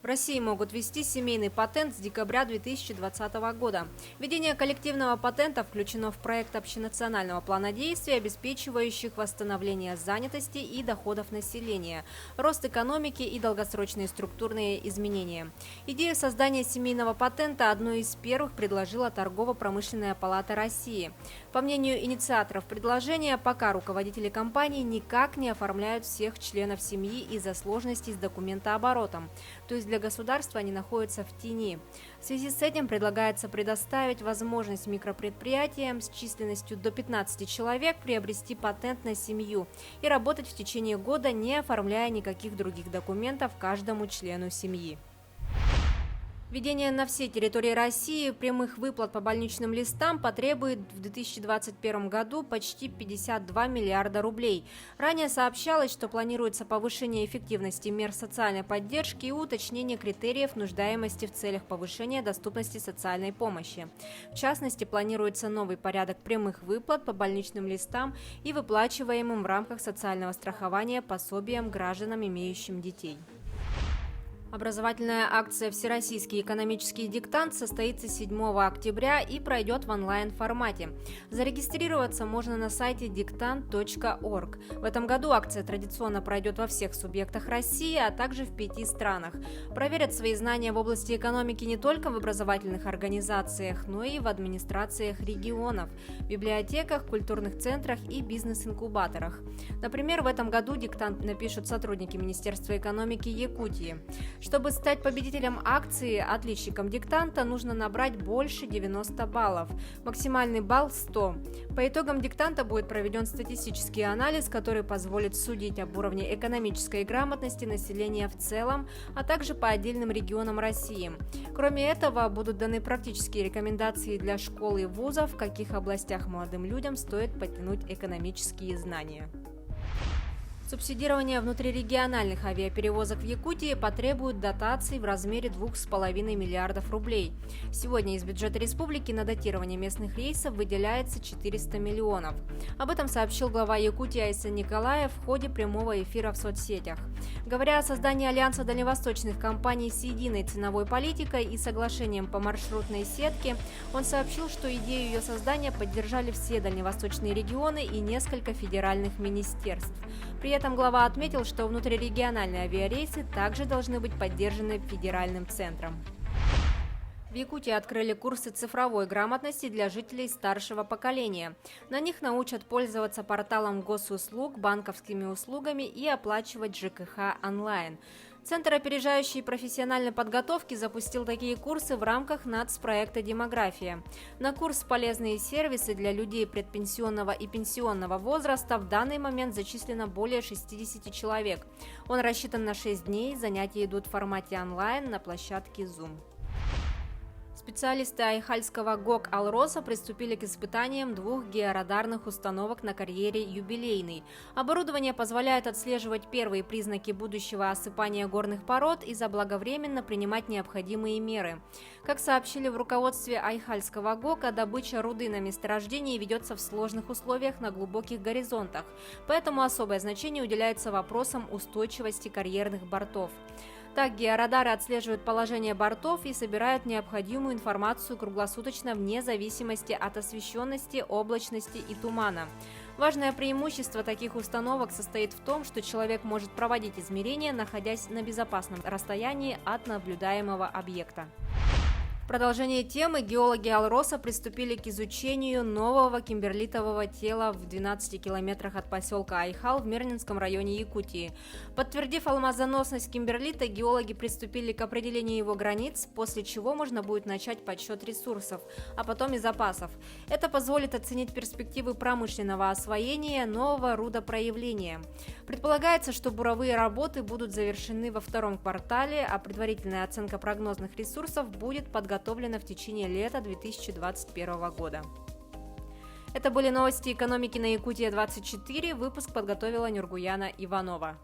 В России могут ввести семейный патент с декабря 2020 года. Введение коллективного патента включено в проект общенационального плана действий, обеспечивающих восстановление занятости и доходов населения, рост экономики и долгосрочные структурные изменения. Идею создания семейного патента одной из первых предложила Торгово-промышленная палата России. По мнению инициаторов предложения, пока руководители компаний никак не оформляют всех членов семьи из-за сложностей с документооборотом, то есть для государства они находятся в тени. В связи с этим предлагается предоставить возможность микропредприятиям с численностью до 15 человек приобрести патент на семью и работать в течение года, не оформляя никаких других документов каждому члену семьи. Введение на всей территории России прямых выплат по больничным листам потребует в 2021 году почти 52 миллиарда рублей. Ранее сообщалось, что планируется повышение эффективности мер социальной поддержки и уточнение критериев нуждаемости в целях повышения доступности социальной помощи. В частности, планируется новый порядок прямых выплат по больничным листам и выплачиваемым в рамках социального страхования пособиям гражданам, имеющим детей. Образовательная акция «Всероссийский экономический диктант» состоится 7 октября и пройдет в онлайн-формате. Зарегистрироваться можно на сайте diktant.org. В этом году акция традиционно пройдет во всех субъектах России, а также в 5 странах. Проверят свои знания в области экономики не только в образовательных организациях, но и в администрациях регионов, библиотеках, культурных центрах и бизнес-инкубаторах. Например, в этом году диктант напишут сотрудники Министерства экономики Якутии. Чтобы стать победителем акции, отличником диктанта нужно набрать больше 90 баллов. Максимальный балл – 100. По итогам диктанта будет проведен статистический анализ, который позволит судить об уровне экономической грамотности населения в целом, а также по отдельным регионам России. Кроме этого, будут даны практические рекомендации для школ и вузов, в каких областях молодым людям стоит подтянуть экономические знания. Субсидирование внутрирегиональных авиаперевозок в Якутии потребует дотаций в размере 2,5 миллиардов рублей. Сегодня из бюджета республики на датирование местных рейсов выделяется 400 миллионов. Об этом сообщил глава Якутии Айсен Николаев в ходе прямого эфира в соцсетях. Говоря о создании альянса дальневосточных компаний с единой ценовой политикой и соглашением по маршрутной сетке, он сообщил, что идею ее создания поддержали все дальневосточные регионы и несколько федеральных министерств. При этом глава отметил, что внутрирегиональные авиарейсы также должны быть поддержаны федеральным центром. В Якутии открыли курсы цифровой грамотности для жителей старшего поколения. На них научат пользоваться порталом госуслуг, банковскими услугами и оплачивать ЖКХ онлайн. Центр опережающей профессиональной подготовки запустил такие курсы в рамках нацпроекта «Демография». На курс «Полезные сервисы для людей предпенсионного и пенсионного возраста» в данный момент зачислено более 60 человек. Он рассчитан на 6 дней, занятия идут в формате онлайн на площадке Zoom. Специалисты Айхальского ГОК «Алроса» приступили к испытаниям 2 георадарных установок на карьере «Юбилейный». Оборудование позволяет отслеживать первые признаки будущего осыпания горных пород и заблаговременно принимать необходимые меры. Как сообщили в руководстве Айхальского ГОКа, добыча руды на месторождении ведется в сложных условиях на глубоких горизонтах, поэтому особое значение уделяется вопросам устойчивости карьерных бортов. Так, георадары отслеживают положение бортов и собирают необходимую информацию круглосуточно вне зависимости от освещенности, облачности и тумана. Важное преимущество таких установок состоит в том, что человек может проводить измерения, находясь на безопасном расстоянии от наблюдаемого объекта. В продолжение темы геологи Алроса приступили к изучению нового кимберлитового тела в 12 километрах от поселка Айхал в Мирнинском районе Якутии. Подтвердив алмазоносность кимберлита, геологи приступили к определению его границ, после чего можно будет начать подсчет ресурсов, а потом и запасов. Это позволит оценить перспективы промышленного освоения нового рудопроявления. Предполагается, что буровые работы будут завершены во втором квартале, а предварительная оценка прогнозных ресурсов будет подготовлена в течение лета 2021 года. Это были новости экономики на Якутия 24. Выпуск подготовила Нюргуяна Иванова.